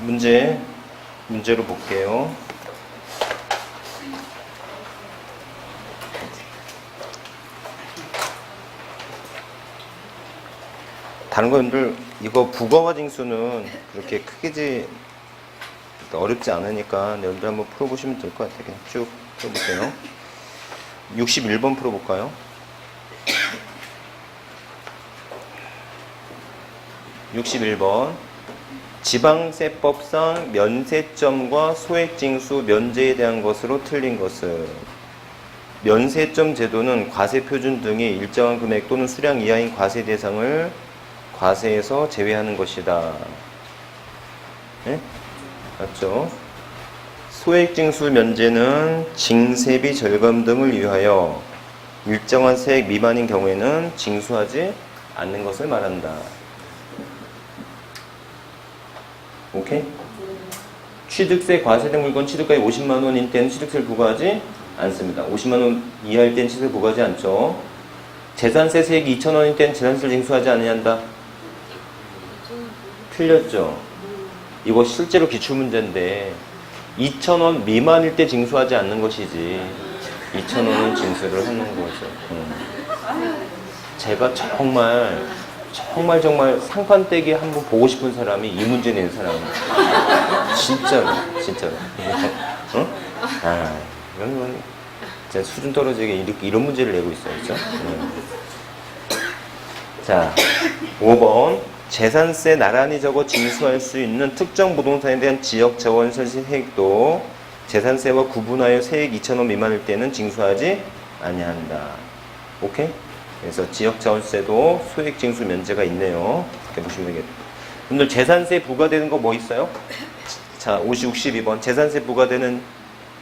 문제로 볼게요. 다른 분들 이거 부가와 징수는 그렇게 크게 어렵지 않으니까 여러분들 한번 풀어보시면 될 것 같아요. 그냥 쭉 풀어볼게요. 61번 풀어볼까요? 61번 지방세법상 면세점과 소액징수 면제에 대한 것으로 틀린 것은 면세점 제도는 과세표준 등의 일정한 금액 또는 수량 이하인 과세 대상을 과세에서 제외하는 것이다. 네? 맞죠? 소액징수 면제는 징세비 절감 등을 위하여 일정한 세액 미만인 경우에는 징수하지 않는 것을 말한다. 오케이? 취득세, 과세된 물건 취득가액 50만 원인 때는 취득세를 부과하지 않습니다. 50만 원 이하일 때는 취득세를 부과하지 않죠. 재산세 세액이 2천 원인 때는 재산세를 징수하지 않는다. 틀렸죠? 이거 실제로 기출문제인데 2,000원 미만일 때 징수하지 않는 것이지 2,000원은 징수를 하는 거죠. 제가 정말 상판 떼기 한번 보고 싶은 사람이 이 문제 낸 사람. 진짜로. 응? 이런 건 진짜 수준 떨어지게 이런 문제를 내고 있어요. 그죠? 자, 5번. 재산세 나란히 적어 징수할 수 있는 특정 부동산에 대한 지역 자원설치 세액도 재산세와 구분하여 세액 2,000원 미만일 때는 징수하지 아니한다. 오케이? 그래서 지역 자원세도 소액 징수 면제가 있네요. 이렇게 보시면 되겠다. 오늘 재산세 부과되는 거 뭐 있어요? 자, 62번. 재산세 부과되는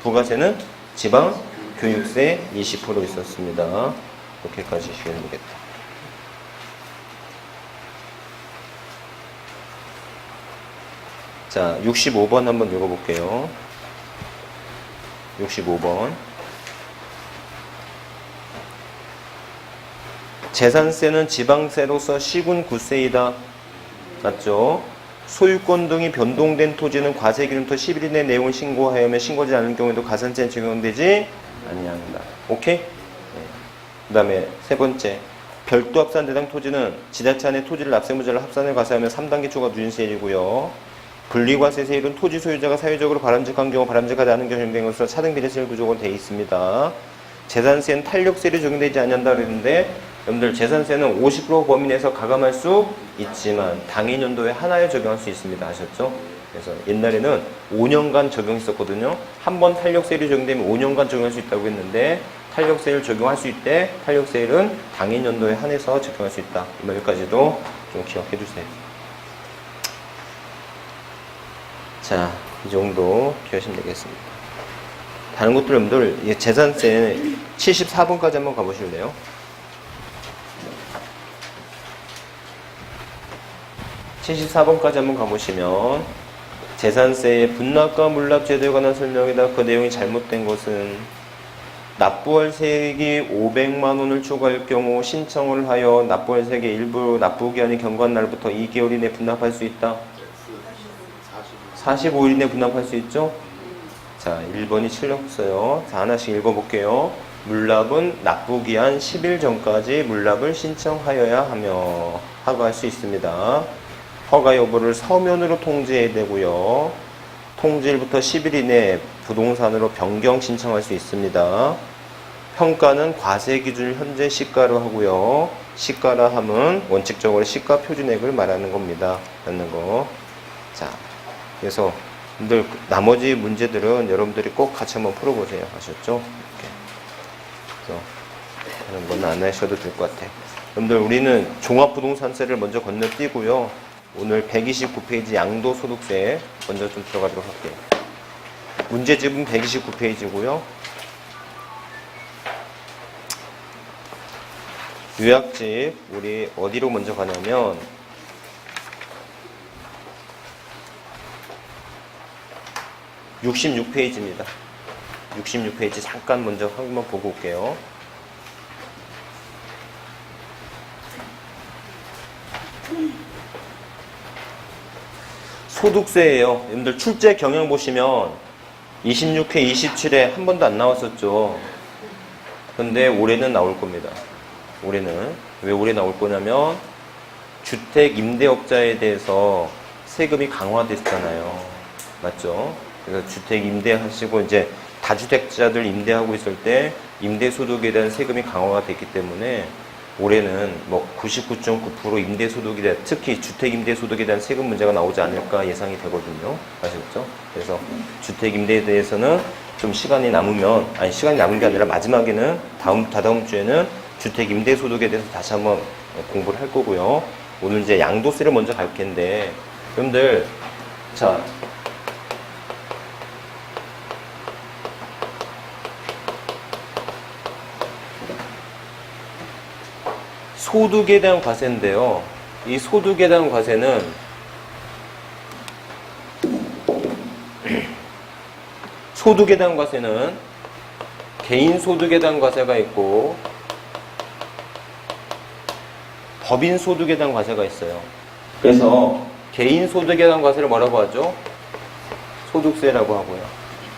부가세는 지방 교육세 20% 있었습니다. 이렇게까지 시키면 되겠다. 자, 65번 한번 읽어볼게요. 65번. 재산세는 지방세로서 시군 구세이다. 맞죠? 소유권 등이 변동된 토지는 과세기준부터 10일 이내 내용을 신고하여면 신고하지 않을 경우에도 가산세는 적용되지 아니한다. 오케이? 네. 그 다음에 세 번째. 별도 합산 대상 토지는 지자체 안에 토지를 납세무자를 합산해 과세하면 3단계 초과 누진세율이고요. 분리과세 세율은 토지 소유자가 사회적으로 바람직한 경우 바람직하지 않은 경우 적용된 것으로 차등비례세율 구조로 되어 있습니다. 재산세는 탄력세율이 적용되지 않는다 그랬는데 여러분들 재산세는 50% 범위 내에서 가감할 수 있지만 당해년도에 하나에 적용할 수 있습니다. 아셨죠? 그래서 옛날에는 5년간 적용했었거든요. 한 번 탄력세율이 적용되면 5년간 적용할 수 있다고 했는데 탄력세율 적용할 수 있대 탄력세율은 당해년도에 한해서 적용할 수 있다. 이 말까지도 좀 기억해 주세요. 자, 이 정도 기억하시면 되겠습니다. 다른 것들 여러분들 재산세 74번까지 한번 가보실래요? (74번까지) 한번 가보시면 재산세의 분납과 물납 제도에 관한 설명이다. 그 내용이 잘못된 것은 납부할 세액이 500만 원을 초과할 경우 신청을 하여 납부할 세액의 일부 납부기한이 경과한 날부터 2개월 이내 분납할 수 있다. 45일 이내 분납할 수 있죠? 자, 1번이 틀렸어요. 자, 하나씩 읽어볼게요. 물납은 납부기한 10일 전까지 물납을 신청하여야 하며 허가할 수 있습니다. 허가 여부를 서면으로 통지해야 되고요. 통지일부터 10일 이내 부동산으로 변경 신청할 수 있습니다. 평가는 과세 기준을 현재 시가로 하고요. 시가라 함은 원칙적으로 시가 표준액을 말하는 겁니다. 라는 거. 자, 그래서 나머지 문제들은 여러분들이 꼭 같이 한번 풀어보세요. 아셨죠? 이렇게. 그래서 다른 건 안 하셔도 될 것 같아요. 여러분들 우리는 종합부동산세를 먼저 건너뛰고요. 오늘 129페이지 양도소득세 먼저 좀 들어가도록 할게요. 문제집은 129페이지고요. 요약집 우리 어디로 먼저 가냐면 66페이지입니다. 66페이지 잠깐 먼저 한번 보고 올게요. 소득세예요. 여러분들 출제 경영 보시면 26회, 27회 한 번도 안 나왔었죠. 근데 올해는 나올 겁니다. 올해는. 왜 올해 나올 거냐면 주택 임대업자에 대해서 세금이 강화됐잖아요. 맞죠? 그래서 주택 임대하시고 이제 다주택자들 임대하고 있을 때 임대소득에 대한 세금이 강화가 됐기 때문에 올해는 뭐 99.9% 임대소득에 대한, 특히 주택 임대소득에 대한 세금 문제가 나오지 않을까 예상이 되거든요. 아시겠죠? 그래서 주택 임대에 대해서는 좀 시간이 남으면, 아니 시간이 남은 게 아니라 마지막에는 다다음 주에는 주택 임대소득에 대해서 다시 한번 공부를 할 거고요. 오늘 이제 양도세를 먼저 갈 텐데, 여러분들 자 소득에 대한 과세인데요. 이 소득에 대한 과세는 소득에 대한 과세는 개인 소득에 대한 과세가 있고 법인 소득에 대한 과세가 있어요. 그래서 개인 소득에 대한 과세를 뭐라고 하죠? 소득세라고 하고요.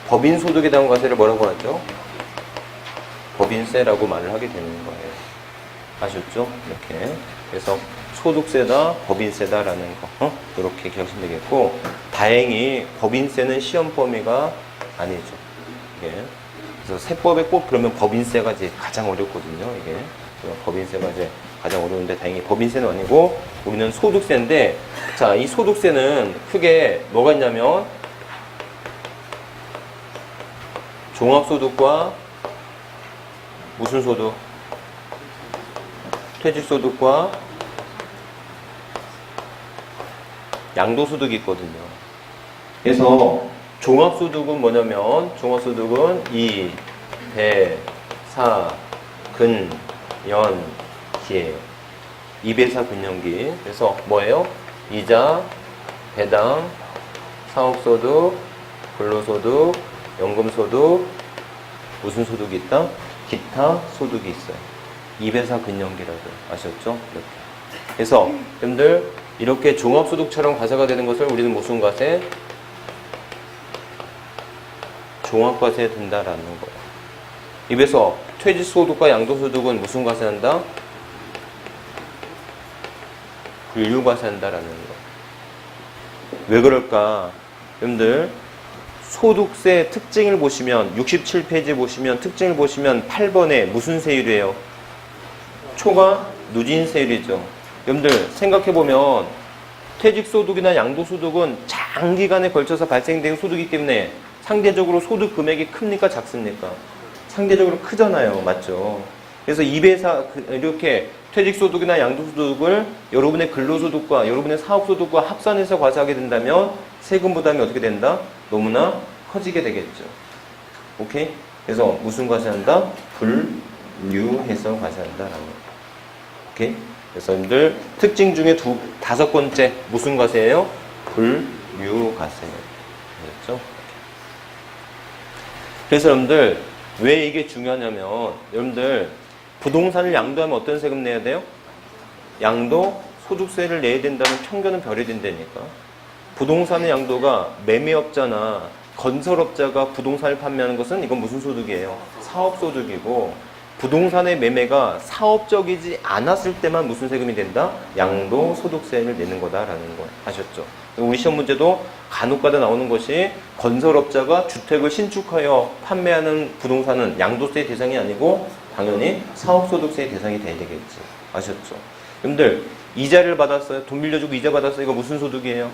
법인 소득에 대한 과세를 뭐라고 하죠? 법인세라고 말을 하게 되는 거예요. 아셨죠? 이렇게. 그래서 소득세다, 법인세다라는 거, 이렇게 기억하시면 되겠고, 다행히 법인세는 시험 범위가 아니죠. 이게. 그래서 세법에 꼭 그러면 법인세가 이제 가장 어렵거든요. 이게. 법인세가 이제 가장 어려운데 다행히 법인세는 아니고 우리는 소득세인데, 자, 이 소득세는 크게 뭐가 있냐면 종합소득과 무슨 소득? 퇴직소득과 양도소득이 있거든요. 그래서 종합소득은 뭐냐면 종합소득은 이, 배, 사, 근, 연, 기예요. 이배사 근연기. 그래서 뭐예요? 이자, 배당, 사업소득, 근로소득, 연금소득, 무슨 소득이 있다? 기타 소득이 있어요. 이배사 근연기라고 아셨죠? 이렇게. 그래서 여러분들 이렇게 종합소득처럼 과세가 되는 것을 우리는 무슨 과세? 종합과세에 든다라는 거예요. 입에서 퇴직소득과 양도소득은 무슨 과세한다? 분류과세한다라는 거. 왜 그럴까? 여러분들 소득세 특징을 보시면 67페이지 보시면 특징을 보시면 8번에 무슨 세율이에요? 초과 누진세율이죠. 여러분들 생각해보면 퇴직소득이나 양도소득은 장기간에 걸쳐서 발생된 소득이기 때문에 상대적으로 소득 금액이 큽니까? 작습니까? 상대적으로 크잖아요. 맞죠? 그래서 이배사 이렇게 퇴직소득이나 양도소득을 여러분의 근로소득과 여러분의 사업소득과 합산해서 과세하게 된다면 세금 부담이 어떻게 된다? 너무나 커지게 되겠죠. 오케이? 그래서 무슨 과세한다? 분류해서 과세한다라는 거. 오케이? 그래서 여러분들 특징 중에 다섯 번째 무슨 과세예요? 분류 과세예요. 알겠죠? 그래서 여러분들 왜 이게 중요하냐면 여러분들 부동산을 양도하면 어떤 세금 내야 돼요? 양도 소득세를 내야 된다는 편견은 결여된다니까. 부동산의 양도가 매매업자나 건설업자가 부동산을 판매하는 것은 이건 무슨 소득이에요? 사업소득이고 부동산의 매매가 사업적이지 않았을 때만 무슨 세금이 된다? 양도소득세를 내는 거다라는 거 아셨죠? 우리 시험 문제도 간혹가다 나오는 것이 건설업자가 주택을 신축하여 판매하는 부동산은 양도세 대상이 아니고 당연히 사업소득세 대상이 돼야 되겠지. 아셨죠? 여러분들 이자를 받았어요. 돈 빌려주고 이자 받았어요. 이거 무슨 소득이에요?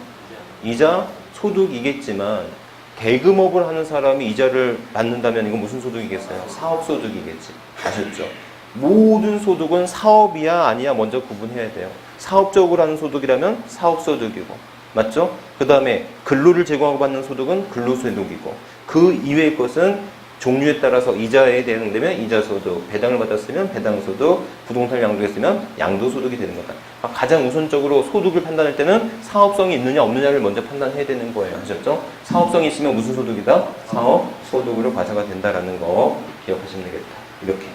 이자 소득이겠지만 대금업을 하는 사람이 이자를 받는다면 이건 무슨 소득이겠어요? 사업소득이겠지. 아셨죠? 모든 소득은 사업이야 아니야 먼저 구분해야 돼요. 사업적으로 하는 소득이라면 사업소득이고 맞죠? 그 다음에 근로를 제공하고 받는 소득은 근로소득이고 그 이외의 것은 종류에 따라서 이자에 해당되면 이자소득, 배당을 받았으면 배당소득, 부동산을 양도했으면 양도소득이 되는 거다. 가장 우선적으로 소득을 판단할 때는 사업성이 있느냐 없느냐를 먼저 판단해야 되는 거예요. 아셨죠? 사업성이 있으면 무슨 소득이다? 사업소득으로 과세가 된다라는 거 기억하시면 되겠다. 이렇게.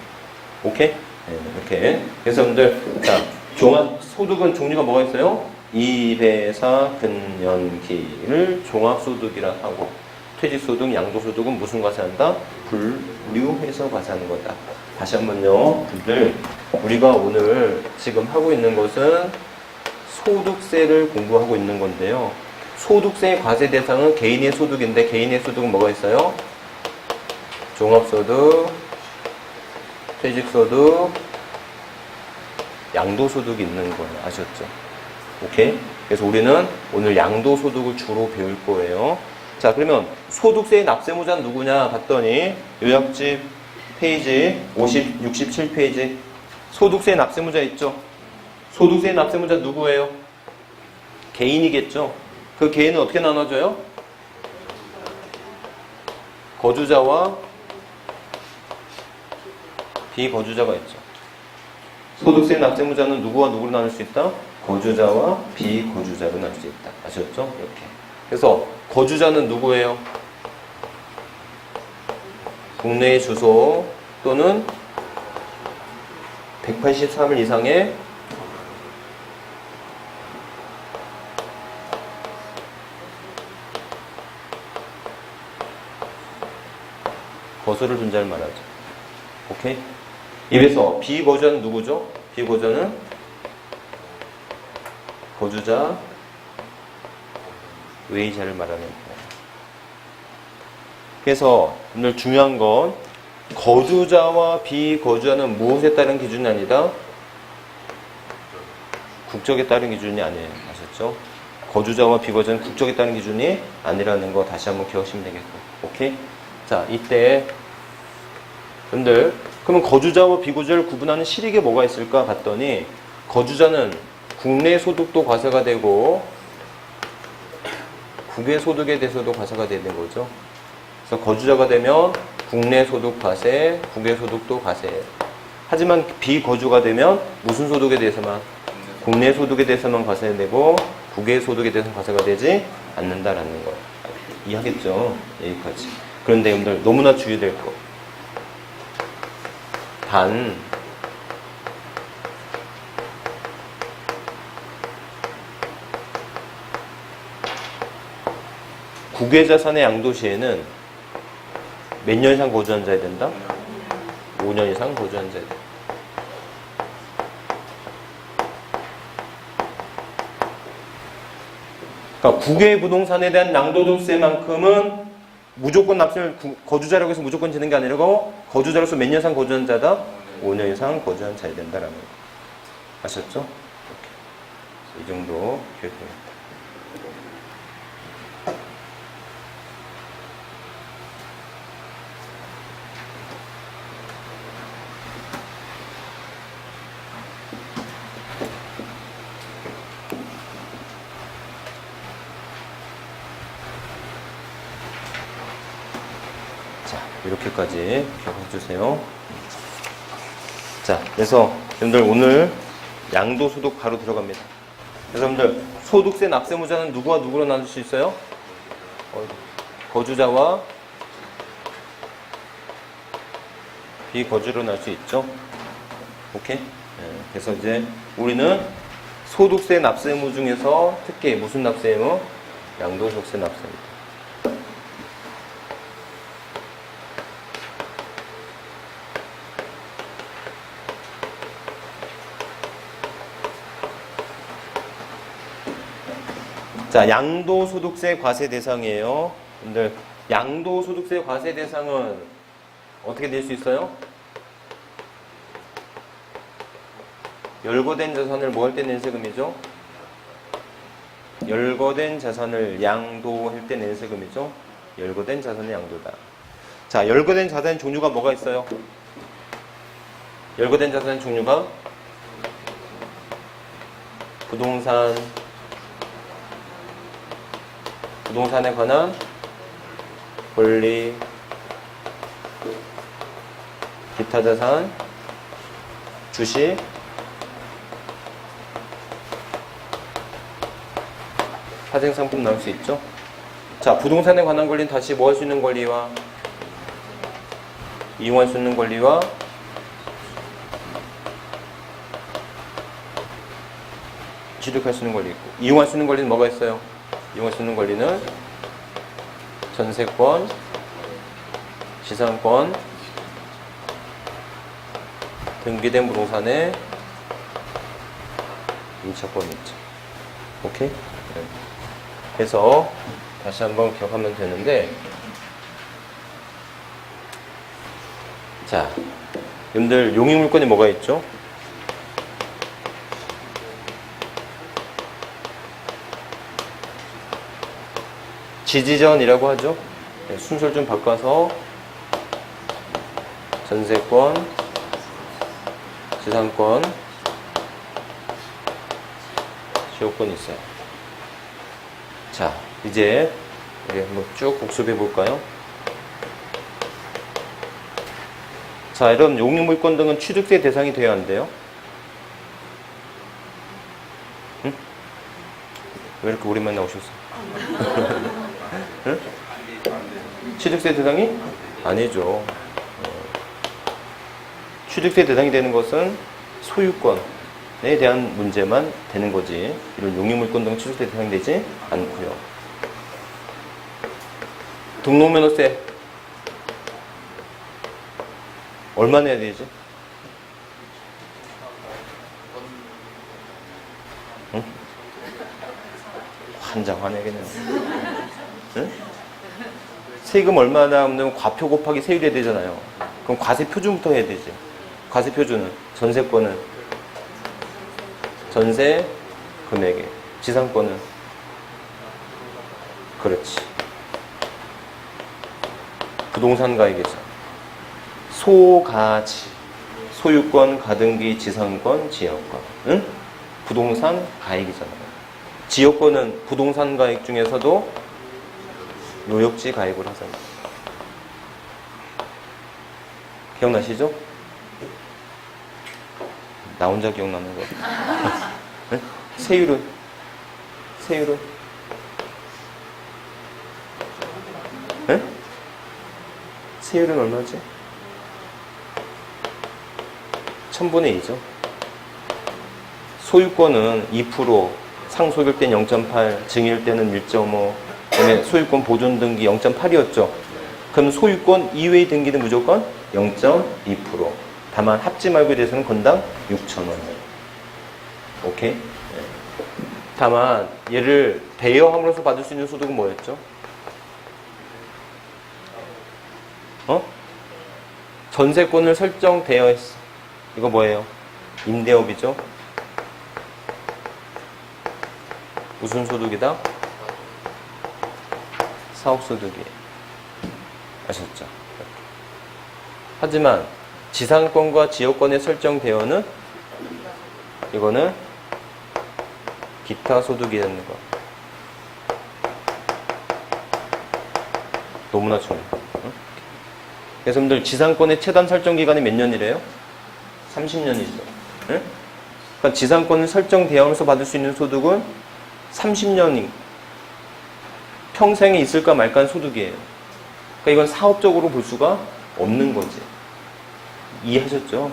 오케이? 네, 이렇게. 그래서 여러분들, 자, 종합소득은 종류가 뭐가 있어요? 이배사 근연기를 종합소득이라 하고 퇴직소득, 양도소득은 무슨 과세한다? 분류해서 과세하는 거다. 다시 한번요. 분들 우리가 오늘 지금 하고 있는 것은 소득세를 공부하고 있는 건데요. 소득세의 과세 대상은 개인의 소득인데 개인의 소득은 뭐가 있어요? 종합소득, 퇴직소득, 양도소득이 있는 거예요. 아셨죠? 오케이? 그래서 우리는 오늘 양도소득을 주로 배울 거예요. 자, 그러면 소득세의 납세무자는 누구냐 봤더니 요약집 페이지 67페이지 소득세의 납세무자 있죠? 소득세의 납세무자 누구예요? 개인이겠죠? 그 개인은 어떻게 나눠져요? 거주자와 비거주자가 있죠. 소득세 납세무자는 누구와 누구로 나눌 수 있다? 거주자와 비거주자로 나눌 수 있다. 아셨죠? 이렇게. 그래서 거주자는 누구예요? 국내의 주소 또는 183일 이상의 거소를 둔 자를 말하죠. 오케이? 이래서 비거주자는 누구죠? 비거주자는 거주자 외의 자를 말하는 거예요. 그래서 오늘 중요한 건 거주자와 비거주자는 무엇에 따른 기준이 아니다? 국적에 따른 기준이 아니에요. 아셨죠? 거주자와 비거주자는 국적에 따른 기준이 아니라는 거 다시 한번 기억하시면 되겠고. 오케이? 자, 이때 여러분들 그러면 거주자와 비거주자를 구분하는 실익에 뭐가 있을까 봤더니 거주자는 국내 소득도 과세가 되고 국외 소득에 대해서도 과세가 되는 거죠. 그래서 거주자가 되면 국내 소득 과세, 국외 소득도 과세. 하지만 비거주가 되면 무슨 소득에 대해서만? 국내 소득에 대해서만 과세되고 국외 소득에 대해서는 과세가 되지 않는다라는 거. 이해하겠죠? 여기까지. 그런데 여러분들 너무나 주의될 거. 단 국외자산의 양도 시에는 몇 년 이상 거주한 자야 된다? 5년 이상 거주한 자야 된다. 그러니까 국외 부동산에 대한 양도소득세만큼은 무조건 납세를 거주자라고 해서 무조건 지는 게 아니고 거주자로서 몇 년 이상 거주한 자다? 5년 이상 거주한 자야 된다라는 거. 아셨죠? 이렇게. 이 정도 기억됩니다. 이렇게까지 기억해 주세요. 자, 그래서 여러분들 오늘 양도소득 바로 들어갑니다. 그래서 여러분들 소득세 납세무자는 누구와 누구로 나눌 수 있어요? 거주자와 비거주로 나눌 수 있죠. 오케이? 네, 그래서 이제 우리는 소득세 납세무 중에서 특히 무슨 납세무? 양도소득세 납세입니다. 자, 양도소득세 과세 대상이에요. 근데 양도소득세 과세 대상은 어떻게 낼 수 있어요? 열거된 자산을 뭐 할 때 낸 세금이죠? 열거된 자산을 양도할 때 낸 세금이죠? 열거된 자산의 양도다. 자, 열거된 자산의 종류가 뭐가 있어요? 열거된 자산의 종류가 부동산에 관한 권리, 기타 자산, 주식, 파생상품 나올 수 있죠. 자, 부동산에 관한 권리는 다시 뭐 할 수 있는 권리와 이용할 수 있는 권리와 취득할 수 있는 권리 있고, 이용할 수 있는 권리는 뭐가 있어요? 이용할 수 있는 권리는 전세권, 지상권, 등기된 부동산의 임차권이 있죠. 오케이? 네. 그래서 다시 한번 기억하면 되는데, 자, 여러분들 용익물권이 뭐가 있죠? 지지전이라고 하죠. 네, 순서를 좀 바꿔서 전세권, 지상권, 지역권이 있어요. 자, 이제 우리 한번 쭉 복습해 볼까요? 자, 이런 용익물권 등은 취득세 대상이 되어야 한대요. 응? 왜 이렇게 오랜만에 나오셨어? 응? 취득세 대상이 아니죠. 취득세 대상이 되는 것은 소유권에 대한 문제만 되는 거지, 이런 용익물권 등은 취득세 대상이 되지 않고요. 등록면허세 얼마 내야 되지? 응? 환장하네겠네. 응? 세금 얼마나 없는 과표 곱하기 세율 해야 되잖아요. 그럼 과세 표준부터 해야 되지. 과세 표준은, 전세권은 전세 금액에, 지상권은 그렇지, 부동산 가액이죠. 소가지, 소유권, 가등기, 지상권, 지역권. 응? 부동산 가액이잖아요. 지역권은 부동산 가액 중에서도 노역지 가액을 하잖아요. 기억나시죠? 나 혼자 기억나는 거. 네? 세율은? 세율은? 네? 세율은 얼마지? 1000분의 2죠. 소유권은 2%, 상속일 때는 0.8, 증일 때는 1.5, 그다음에 소유권 보존 등기 0.8이었죠. 그럼 소유권 이외의 등기는 무조건 0.2%. 다만 합지 말고에 대해서는 건당 6,000원. 오케이? 네. 다만 얘를 대여함으로써 받을 수 있는 소득은 뭐였죠? 전세권을 설정 대여했어. 이거 뭐예요? 임대업이죠? 무슨 소득이다? 사업소득이. 아셨죠? 하지만 지상권과 지역권의 설정 대여는 이거는 기타 소득이라는 거. 너무나 중요해. 응? 그래서 여러분들 지상권의 최단 설정 기간이 몇 년이래요? 30년이죠. 응? 그러니까 지상권을 설정 대여하면서 받을 수 있는 소득은 30년이 평생에 있을까 말까 한 소득이에요. 그러니까 이건 사업적으로 볼 수가 없는 거지. 이해하셨죠?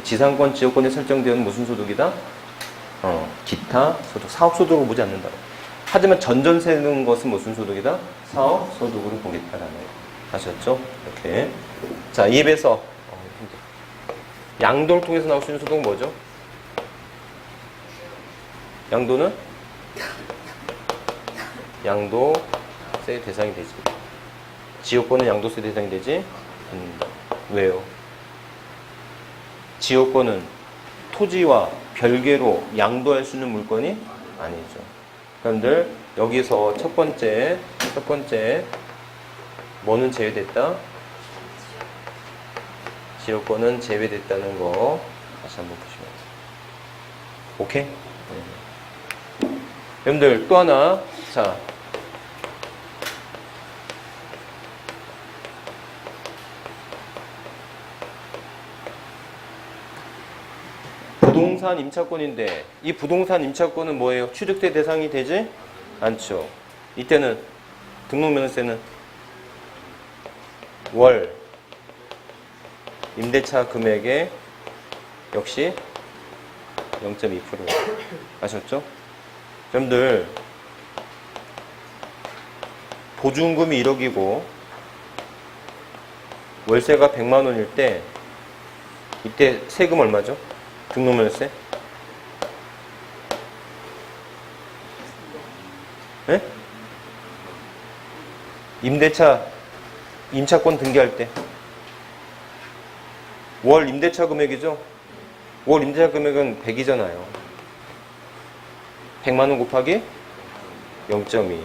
지상권, 지역권에 설정되는 무슨 소득이다? 기타 소득, 사업소득으로 보지 않는다. 하지만 전전세는 것은 무슨 소득이다? 사업소득으로 보겠다라는 거. 아셨죠? 이렇게. 자, 이에 비해서 양도를 통해서 나올 수 있는 소득은 뭐죠? 양도는? 양도세 대상이 되지. 지역권은 양도세 대상이 되지? 왜요? 지역권은 토지와 별개로 양도할 수 있는 물건이 아니죠. 그런데 여기서 첫 번째 뭐는 제외됐다? 지역권은 제외됐다는 거 다시 한번 보시면 돼요. 오케이? 네. 여러분들 또 하나, 자, 부동산 임차권인데 이 부동산 임차권은 뭐예요? 취득세 대상이 되지 않죠. 이때는 등록면허세는 월 임대차 금액의 역시 0.2%. 아셨죠? 여러분들 보증금이 1억이고 월세가 100만 원일 때 이때 세금 얼마죠? 등록면세? 네? 임차권 등기할 때 월 임대차 금액이죠? 월 임대차 금액은 100이잖아요. 100만 원 곱하기 0.2.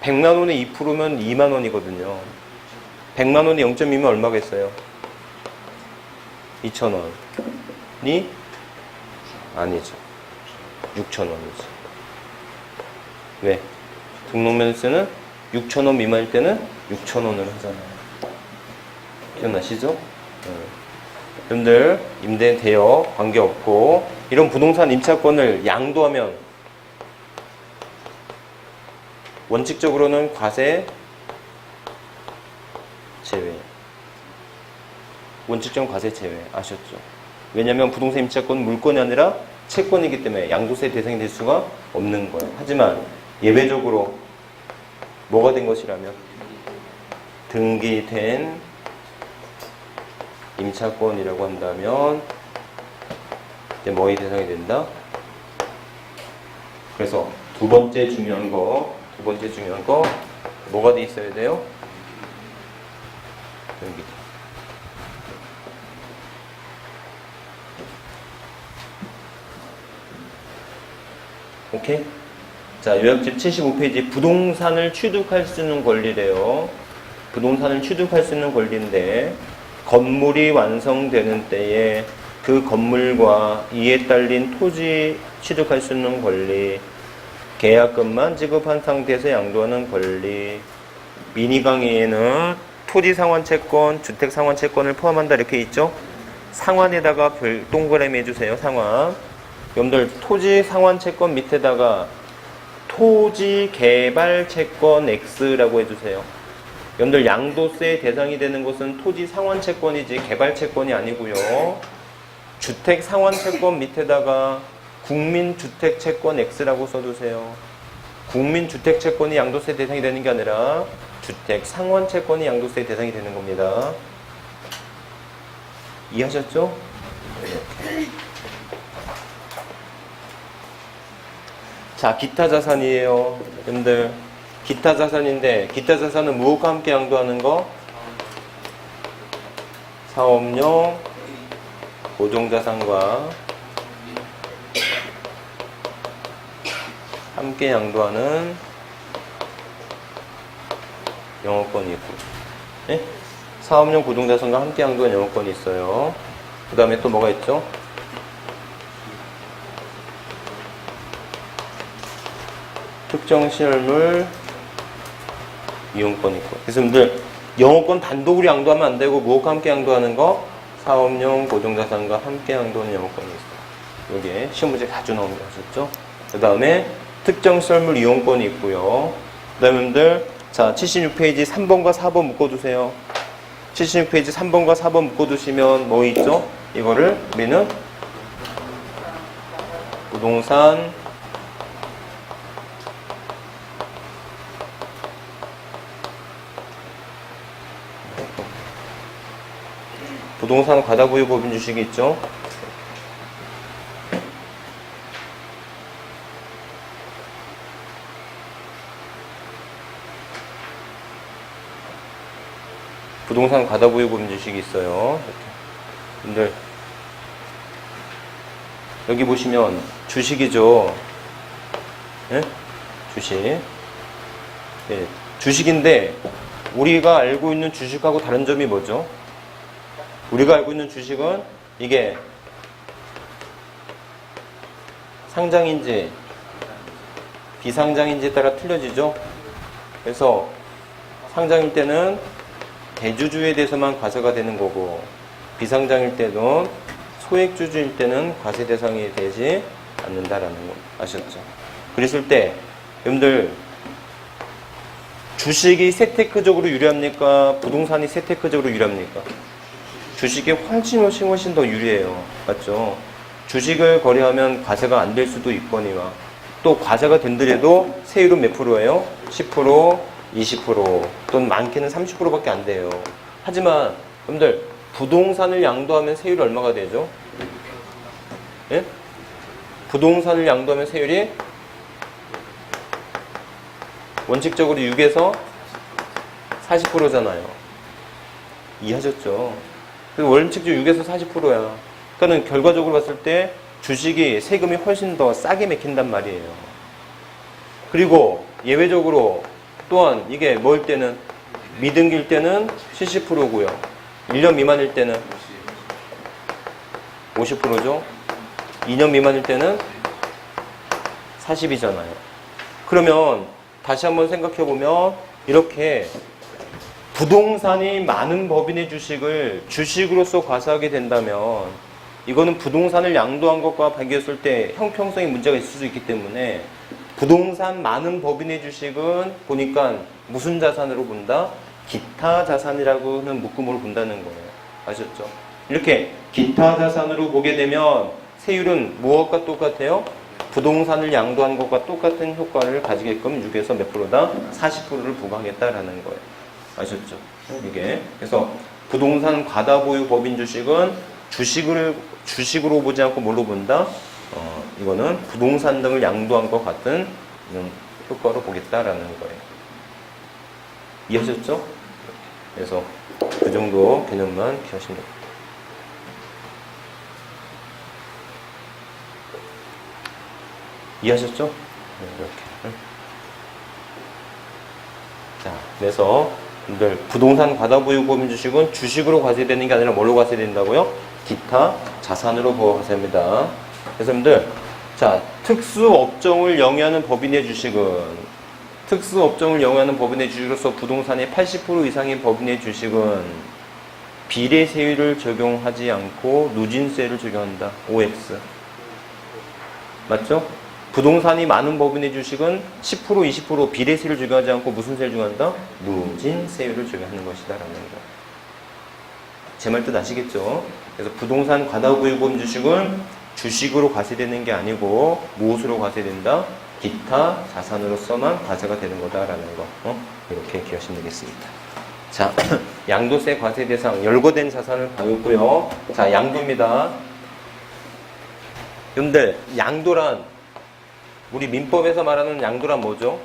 100만 원에 2%면 2만 원이거든요. 100만 원에 0.2면 얼마겠어요? 2,000원이 아니죠. 6,000원이죠. 왜? 등록면세는 6,000원 미만일 때는 6,000원을 하잖아요. 기억나시죠? 여러분들 임대 대여 관계없고 이런 부동산 임차권을 양도하면 원칙적으로는 과세 제외. 원칙적인 과세 제외. 아셨죠? 왜냐하면 부동산 임차권은 물건이 아니라 채권이기 때문에 양도세 대상이 될 수가 없는 거예요. 하지만 예외적으로 뭐가 된 것이라면 등기된 임차권이라고 한다면 이제 뭐의 대상이 된다? 그래서 두 번째 중요한 거 뭐가 돼 있어야 돼요? 등기. 오케이? 자, 요약집 75페이지 부동산을 취득할 수 있는 권리래요. 부동산을 취득할 수 있는 권리인데 건물이 완성되는 때에 그 건물과 이에 딸린 토지 취득할 수 있는 권리, 계약금만 지급한 상태에서 양도하는 권리, 미니 강의에는 토지 상환 채권, 주택 상환 채권을 포함한다 이렇게 있죠. 상환에다가 동그라미 해주세요. 상환. 여러분들 토지 상환 채권 밑에다가 토지 개발 채권 X라고 해주세요. 여러분들 양도세 대상이 되는 것은 토지 상환 채권이지 개발 채권이 아니고요. 주택 상환 채권 밑에다가 국민주택 채권 X라고 써두세요. 국민주택 채권이 양도세 대상이 되는 게 아니라 주택 상환 채권이 양도세 대상이 되는 겁니다. 이해하셨죠? 자, 기타 자산이에요. 여러분들 기타 자산인데 기타 자산은 무엇과 함께 양도하는 거? 사업용 고정자산과 함께 양도하는 영업권이 있고, 네? 사업용 고정자산과 함께 양도하는 영업권이 있어요. 그 다음에 또 뭐가 있죠? 특정 실물 이용권 있고. 그래서 여러분들 영업권 단독으로 양도하면 안 되고 무엇과 함께 양도하는 거? 사업용 고정자산과 함께 양도하는 영업권이 있어요. 여기에 시험 문제 자주 나오는 거 아셨죠? 그 다음에 특정 실물 이용권이 있고요. 그 다음에 여러분들 자 76페이지 3번과 4번 묶어두세요. 76페이지 3번과 4번 묶어두시면 뭐 있죠? 이거를 우리는 부동산 과다구입 법인 주식이 있죠. 부동산 과다구입 법인 주식이 있어요. 근데 여기 보시면 주식이죠. 네? 주식. 네. 주식인데 우리가 알고 있는 주식하고 다른 점이 뭐죠? 우리가 알고 있는 주식은 이게 상장인지 비상장인지에 따라 틀려지죠. 그래서 상장일 때는 대주주에 대해서만 과세가 되는 거고 비상장일 때는 소액주주일 때는 과세 대상이 되지 않는다라는 거 아셨죠? 그랬을 때 여러분들 주식이 세테크적으로 유리합니까? 부동산이 세테크적으로 유리합니까? 주식이 훨씬 더 유리해요. 맞죠? 주식을 거래하면 과세가 안 될 수도 있거니와 또 과세가 된더라도 세율은 몇 프로예요? 10%, 20% 또는 많게는 30%밖에 안 돼요. 하지만 여러분들 부동산을 양도하면 세율이 얼마가 되죠? 예? 부동산을 양도하면 세율이 원칙적으로 6에서 40%잖아요. 이해하셨죠? 그래서 원칙적으로 6에서 40%야. 그러니까 결과적으로 봤을 때 주식이 세금이 훨씬 더 싸게 맥힌단 말이에요. 그리고 예외적으로 또한 이게 뭐일 때는 미등기일 때는 70%고요. 1년 미만일 때는 50%죠. 2년 미만일 때는 40이잖아요. 그러면 다시 한번 생각해보면 이렇게 부동산이 많은 법인의 주식을 주식으로서 과세하게 된다면 이거는 부동산을 양도한 것과 비교했을 때 형평성에 문제가 있을 수 있기 때문에 부동산 많은 법인의 주식은 보니까 무슨 자산으로 본다? 기타 자산이라고 하는 묶음으로 본다는 거예요. 아셨죠? 이렇게 기타 자산으로 보게 되면 세율은 무엇과 똑같아요? 부동산을 양도한 것과 똑같은 효과를 가지게끔 6에서 몇 프로다? 40%를 부과하겠다라는 거예요. 아셨죠? 이게. 그래서 부동산 과다보유 법인 주식은 주식으로 보지 않고 뭘로 본다? 이거는 부동산 등을 양도한 것 같은 효과로 보겠다라는 거예요. 이해하셨죠? 그래서 그 정도 개념만 기억하시면 됩니다. 이해하셨죠? 이렇게. 자, 그래서 여러분들 부동산 과다보유 법인 주식은 주식으로 과세되는 게 아니라 뭘로 과세된다고요? 기타 자산으로 과세합니다. 그래서 여러분들 자, 특수업종을 영위하는 법인의 주식은 특수업종을 영위하는 법인의 주식으로서 부동산의 80% 이상인 법인의 주식은 비례세율을 적용하지 않고 누진세를 적용한다. OX. 맞죠? 부동산이 많은 법인의 주식은 10%, 20% 비례세를 적용하지 않고 무슨 세를 적용한다? 누진세율을 적용하는 것이다 라는 거. 제 말 뜻 아시겠죠? 그래서 부동산 과다보유 법인 주식은 주식으로 과세되는 게 아니고 무엇으로 과세된다? 기타 자산으로서만 과세가 되는 거다라는 거. 이렇게 기억하시면 되겠습니다. 자, 양도세 과세 대상 열거된 자산을 배웠고요. 자, 양도입니다. 여러분들 양도란 우리 민법에서 말하는 양도란 뭐죠?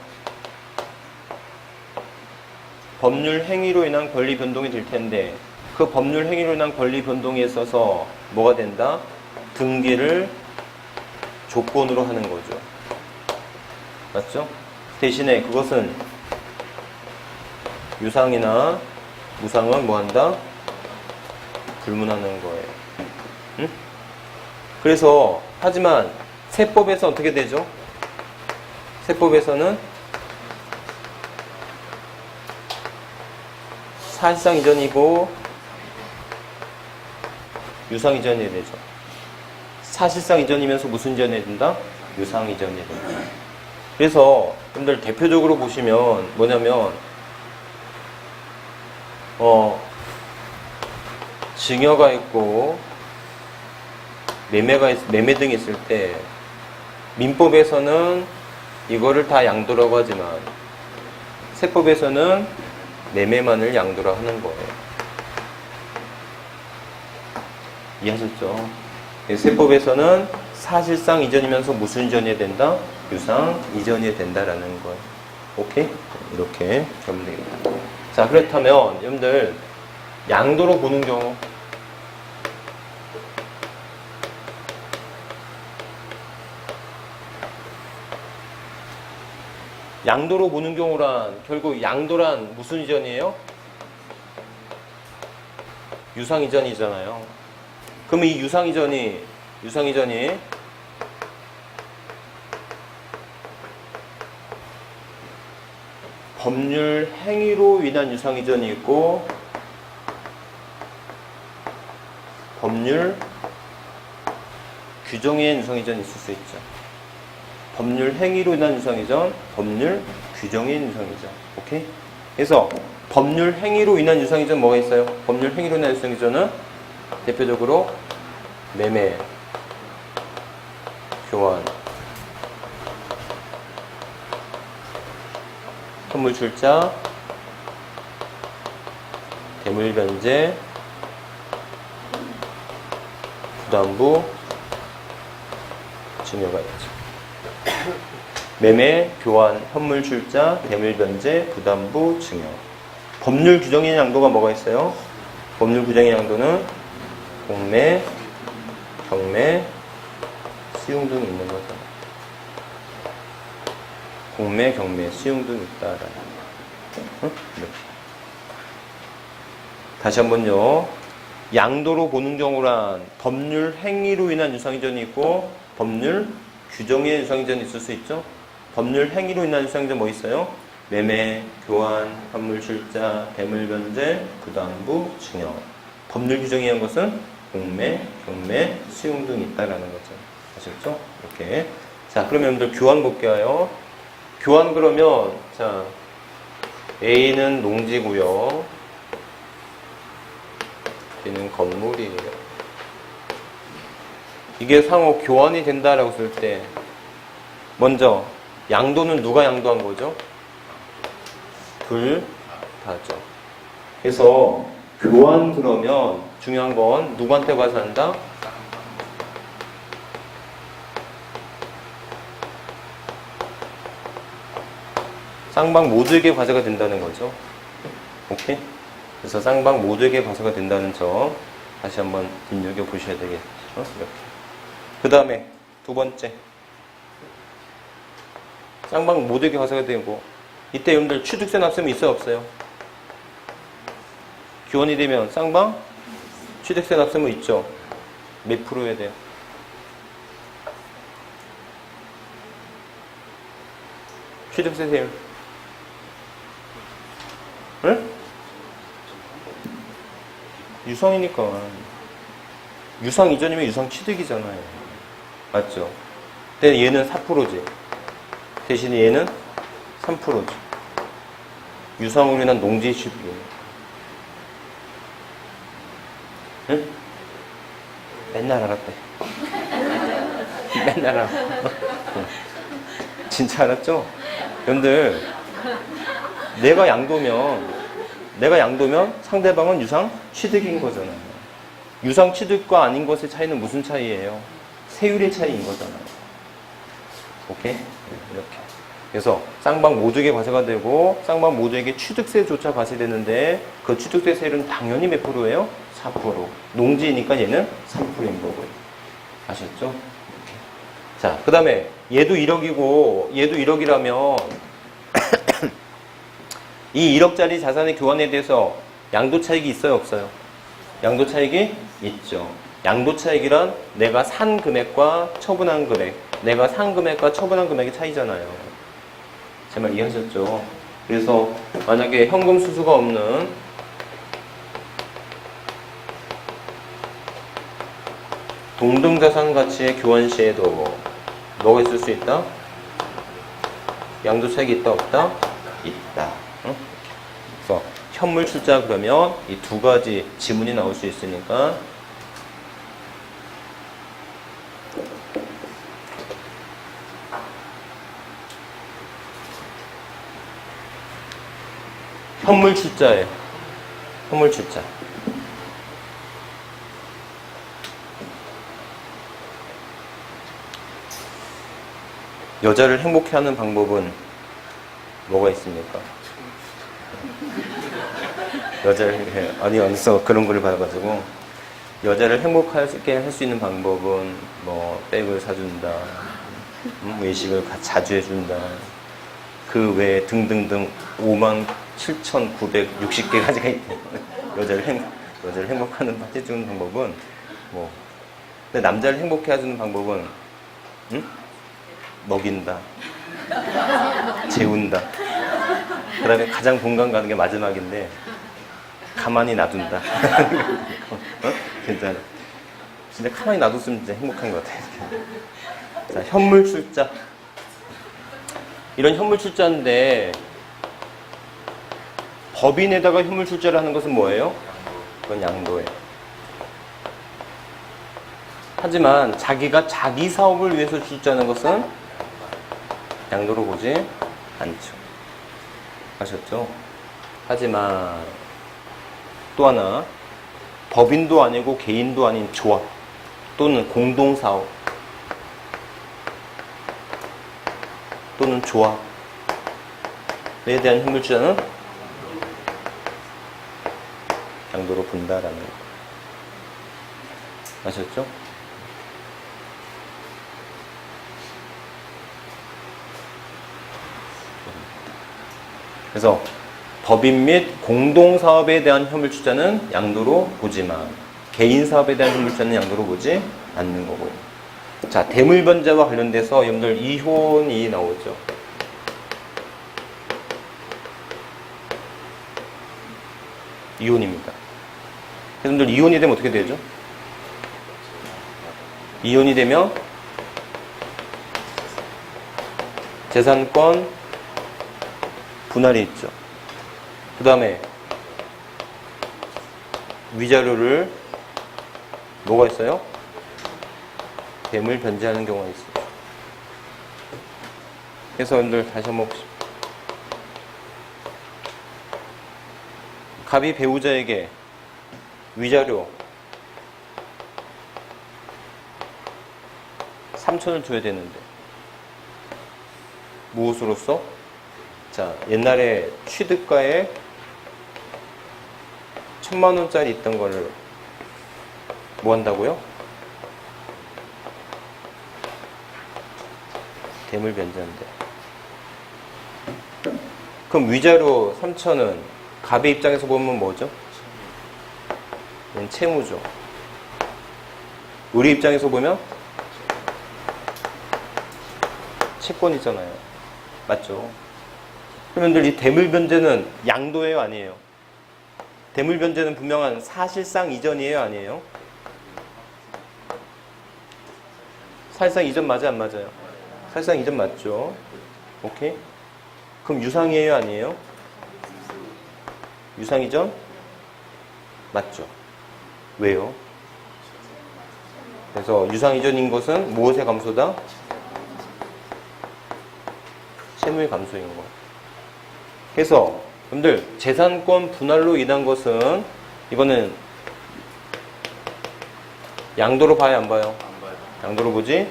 법률 행위로 인한 권리 변동이 될 텐데 그 법률 행위로 인한 권리 변동에 있어서 뭐가 된다? 등기를 조건으로 하는 거죠. 맞죠? 대신에 그것은 유상이나 무상은 뭐 한다? 불문하는 거예요. 응? 그래서 하지만 세법에서 어떻게 되죠? 세법에서는 사실상 이전이고 유상 이전이 되죠. 사실상 이전이면서 무슨 이전이 된다? 유상 이전이 된다. 그래서 여러분들 대표적으로 보시면 뭐냐면 증여가 있고 매매 등이 있을 때 민법에서는 이거를 다 양도라고 하지만 세법에서는 매매만을 양도라 하는 거예요. 이해하셨죠? 세법에서는 사실상 이전이면서 무슨 이전이 된다? 유상 이전이 된다라는 거예요. 오케이? 이렇게 하면 되겠다. 자, 그렇다면 여러분들 양도로 보는 경우 양도로 보는 경우란 결국 양도란 무슨 이전이에요? 유상 이전이잖아요. 그러면 이 유상 이전이 법률 행위로 인한 유상 이전이 있고 법률 규정에 의한 유상 이전이 있을 수 있죠. 법률 행위로 인한 유상 이전, 법률 규정에 의한 유상 이전. 오케이? 그래서 법률 행위로 인한 유상 이전 뭐가 있어요? 법률 행위로 인한 유상 이전은 대표적으로 매매, 교환, 현물 출자, 대물 변제, 부담부, 증여가 있죠. 매매, 교환, 현물 출자, 대물 변제, 부담부, 증여. 법률 규정의 양도가 뭐가 있어요? 법률 규정의 양도는 공매, 경매, 수용 등이 있는 거죠. 공매, 경매, 수용 등이 있다라는 거. 이렇게. 다시 한번요. 양도로 보는 경우란 법률 행위로 인한 유상이전이 있고 법률 규정의 유상이전이 있을 수 있죠. 법률 행위로 인한 유상이전 뭐 있어요? 매매, 교환, 현물 출자, 대물 변제, 부담부, 증여. 법률 규정에 의한 것은 공매, 경매, 수용 등이 있다라는 거죠. 아셨죠? 이렇게. 자, 그러면 여러분들 교환 볼게요. 교환 그러면 자 A는 농지고요. B는 건물이에요. 이게 상호 교환이 된다라고 쓸 때 먼저 양도는 누가 양도한 거죠? 둘 다죠. 그래서 교환 그러면 중요한 건 누구한테 가서 한다? 쌍방 모두에게 과세가 된다는 거죠. 오케이? 그래서 쌍방 모두에게 과세가 된다는 점 다시 한번 눈여겨보셔야 되겠죠. 이렇게. 그 다음에 두 번째. 쌍방 모두에게 과세가 되고 이때 여러분들 취득세 납세는 있어요? 없어요? 교환이 되면 쌍방 취득세 납세는 있죠? 몇 프로 해야 돼요? 취득세 세율. 응? 유상이니까. 유상 이전이면 유상 취득이잖아요. 맞죠? 근데 얘는 4%지. 대신에 얘는 3%지. 유상으로 인한 농지 취득. 응? 맨날 알았대. 맨날 알아. 진짜 알았죠? 여러분들, 내가 양도면 상대방은 유상 취득인 거잖아요. 유상 취득과 아닌 것의 차이는 무슨 차이예요? 세율의 차이인 거잖아요. 오케이? 이렇게. 그래서 쌍방 모두에게 과세가 되고 쌍방 모두에게 취득세조차 과세되는데 그 취득세 세율은 당연히 몇 프로예요? 4%. 농지니까 얘는 3%인 거고요. 아셨죠? 자, 그 다음에 얘도 1억이고 얘도 1억이라면 이 1억짜리 자산의 교환에 대해서 양도 차익이 있어요? 없어요? 양도 차익이 있죠. 양도 차익이란 내가 산 금액과 처분한 금액, 내가 산 금액과 처분한 금액의 차이잖아요. 제 말 이해하셨죠? 그래서 만약에 현금 수수가 없는 동등 자산 가치의 교환 시에도 뭐가 있을 수 있다? 양도 차익이 있다? 없다? 있다. 응? 그래서 현물 출자 그러면 이 두 가지 지문이 나올 수 있으니까 현물 출자에 현물 출자. 여자를 행복해 하는 방법은 뭐가 있습니까? 여자를 어디서 그런 걸 받아가지고 여자를 행복하게 할 수 있는 방법은 뭐 백을 사준다, 외식을 자주 해준다, 그 외에 등등등 57,960개가지가 있대. 여자를 행복하는 방법은 뭐. 근데 남자를 행복해 해주는 방법은 먹인다, 재운다. 그 다음에 가장 공감 가는 게 마지막인데 가만히 놔둔다. 괜찮아. 진짜 가만히 놔뒀으면 진짜 행복한 것 같아요. 자, 현물 출자. 이런 현물 출자인데 법인에다가 현물 출자를 하는 것은 뭐예요? 그건 양도예요. 하지만 자기가 자기 사업을 위해서 출자하는 것은 양도로 보지 않죠. 아셨죠? 하지만 또 하나, 법인도 아니고 개인도 아닌 조합 또는 공동사업 또는 조합에 대한 현물주자는 양도로 본다라는 거. 아셨죠? 그래서 법인 및 공동사업에 대한 현물주자는 양도로 보지만 개인사업에 대한 현물주자는 양도로 보지 않는 거고요. 자, 대물변제와 관련돼서 여러분들 이혼이 나오죠. 이혼입니다. 여러분들 이혼이 되면 어떻게 되죠? 이혼이 되면 재산권 분할이 있죠. 그 다음에 위자료를 뭐가 있어요? 대물 변제하는 경우가 있어요. 그래서 여러분들 다시 한번 보십시오. 갑이 배우자에게 위자료 3천을 줘야 되는데 무엇으로써? 자, 옛날에 취득가에 1,000,000원짜리 있던 거를 뭐 한다고요? 대물 변제한대. 그럼 위자료 3천은 갑의 입장에서 보면 뭐죠? 채무죠. 우리 입장에서 보면 채권이잖아요. 맞죠? 그러면 이 대물 변제는 양도예요, 아니에요? 대물 변제는 분명한 사실상 이전이에요, 아니에요? 사실상 이전 맞아요, 안 맞아요? 사실상 이전 맞죠? 오케이? 그럼 유상이에요, 아니에요? 유상 이전? 맞죠? 왜요? 그래서 유상 이전인 것은 무엇의 감소다? 채무의 감소인 거. 그래서 여러분들 재산권 분할로 인한 것은 이거는 양도로 봐요, 안 봐요? 안 봐요. 양도로 보지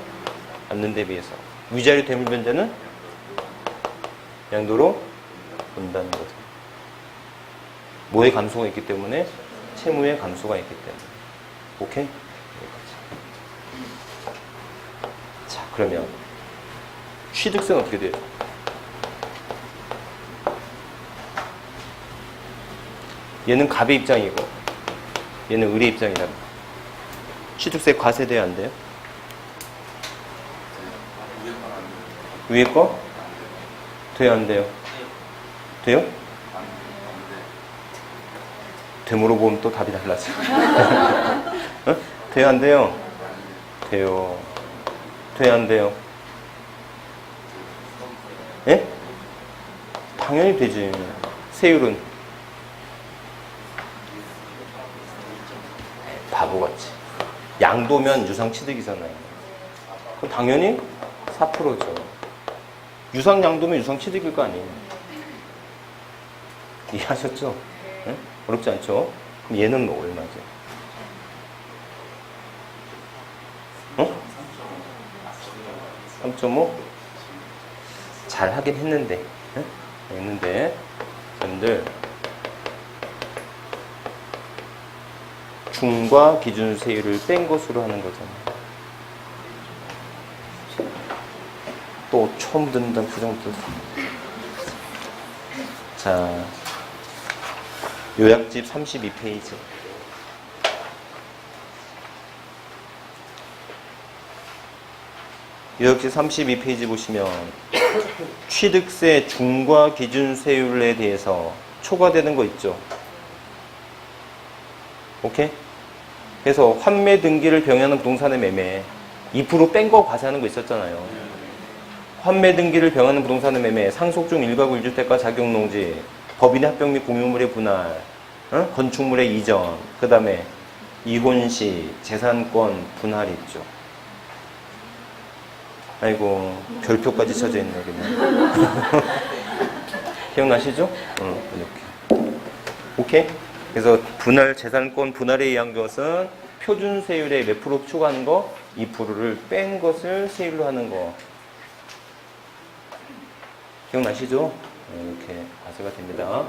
않는 데 비해서 위자료 대물 변제는 양도로 본다는 거죠. 뭐의 감소가 있기 때문에? 채무의 감소가 있기 때문에. 오케이? 여기까지. 자, 그러면 취득세는 어떻게 돼요? 얘는 갑의 입장이고 얘는 을의 입장이다. 취득세 과세돼야 안 돼요? 위에 거? 돼요, 안 돼요? 돼요? 되물어 보면 또 답이 달라져. 어? 돼요, 안 돼요? 돼요. 돼요, 안 돼요? 예? 당연히 되지. 세율은 바보같이. 양도면 유상취득이잖아요. 그럼 당연히 4%죠. 유상양도면 유상취득일 거 아니에요. 이해하셨죠? 네? 어렵지 않죠? 그럼 얘는 뭐 얼마죠? 어? 3.5? 잘 하긴 했는데. 네? 했는데 여러분들 중과 기준세율을 뺀 것으로 하는 거잖아요. 또 처음 듣는다는 표정도. 자, 요약집 32페이지. 요약집 32페이지 보시면 취득세 중과 기준세율에 대해서 초과되는 거 있죠. 오케이? 그래서 환매 등기를 병행하는 부동산의 매매 2% 뺀 거 과세하는 거 있었잖아요. 환매 등기를 병행하는 부동산의 매매, 상속 중 1가구 1주택과 작용농지, 법인의 합병 및 공유물의 분할, 건축물의 이전, 그 다음에 이혼 시 재산권 분할이 있죠. 아이고, 별표까지 쳐져 있네, 그냥. 기억나시죠? 이렇게. 오케이? 그래서 재산권 분할에 의한 것은 표준세율에 몇 프로 추가하는 거? 2%를 뺀 것을 세율로 하는 거. 기억나시죠? 이렇게 과세가 됩니다.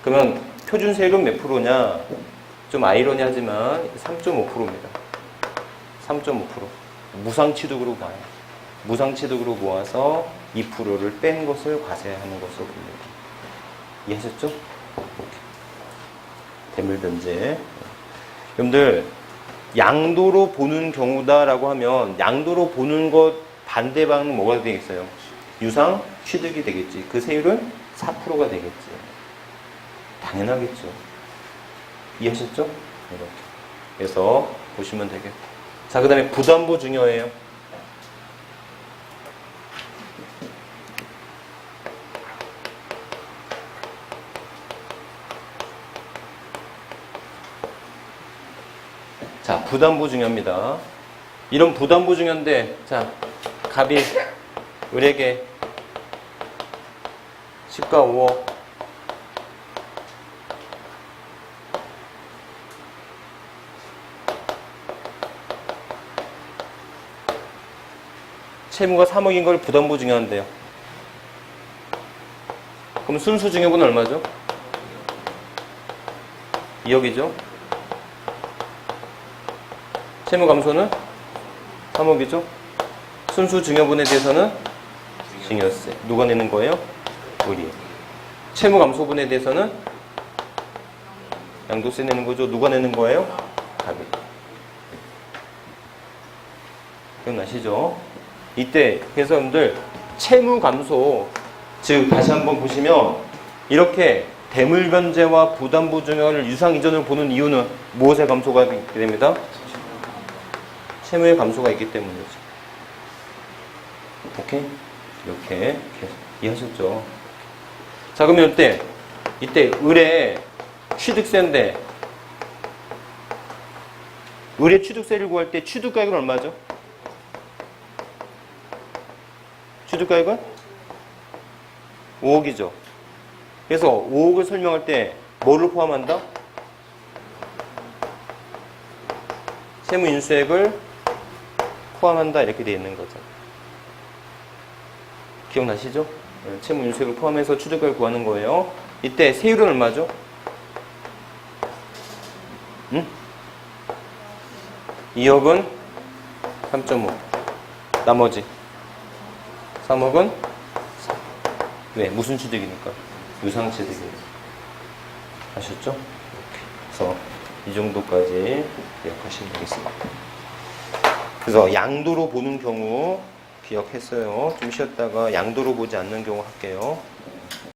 그러면 표준세율은 몇 프로냐? 좀 아이러니하지만 3.5%입니다. 3.5%. 무상취득으로 봐요. 무상취득으로 모아서 2%를 뺀 것을 과세하는 것으로 봅니다. 이해하셨죠? 이렇게. 대물변제. 여러분들 양도로 보는 경우다라고 하면 양도로 보는 것 반대 방은 뭐가 되겠어요? 유상 취득이 되겠지. 그 세율은 4%가 되겠지. 당연하겠죠. 이해하셨죠? 이렇게. 그래서 보시면 되겠고. 자, 그 다음에 부담부 중요해요. 자, 부담부 중요합니다. 이런 부담부 중요한데, 자, 갑이 을에게 시가 5억, 채무가 3억인 걸 부담부 중요한데요. 그럼 순수 증여분은 얼마죠? 2억이죠? 채무 감소는 3억이죠? 순수 증여분에 대해서는 증여세. 누가 내는 거예요? 을이. 채무 감소분에 대해서는 양도세 내는 거죠? 누가 내는 거예요? 갑이. 기억나시죠? 이때 그래서 여러분들 채무 감소, 즉 다시 한번 보시면 이렇게 대물변제와 부담부 증여를 유상 이전으로 보는 이유는 무엇의 감소가 있게 됩니다? 채무의 감소가 있기 때문이죠. 오케이? 이렇게 이해하셨죠? 자, 그러면 이때 을의 취득세인데 을의 취득세를 구할 때 취득가액은 얼마죠? 취득가액은 5억이죠. 그래서 5억을 설명할 때 뭐를 포함한다? 채무 인수액을 포함한다 이렇게 되어 있는 거죠. 기억나시죠? 채무 인수액을 포함해서 취득가액을 구하는 거예요. 이때 세율은 얼마죠? 응? 2억은 3.5. 나머지 3억은 4. 왜? 무슨 취득이니까? 유상취득이에요. 아셨죠? 그래서 이 정도까지 기억하시면 되겠습니다. 그래서 양도로 보는 경우 기억했어요. 좀 쉬었다가 양도로 보지 않는 경우 할게요.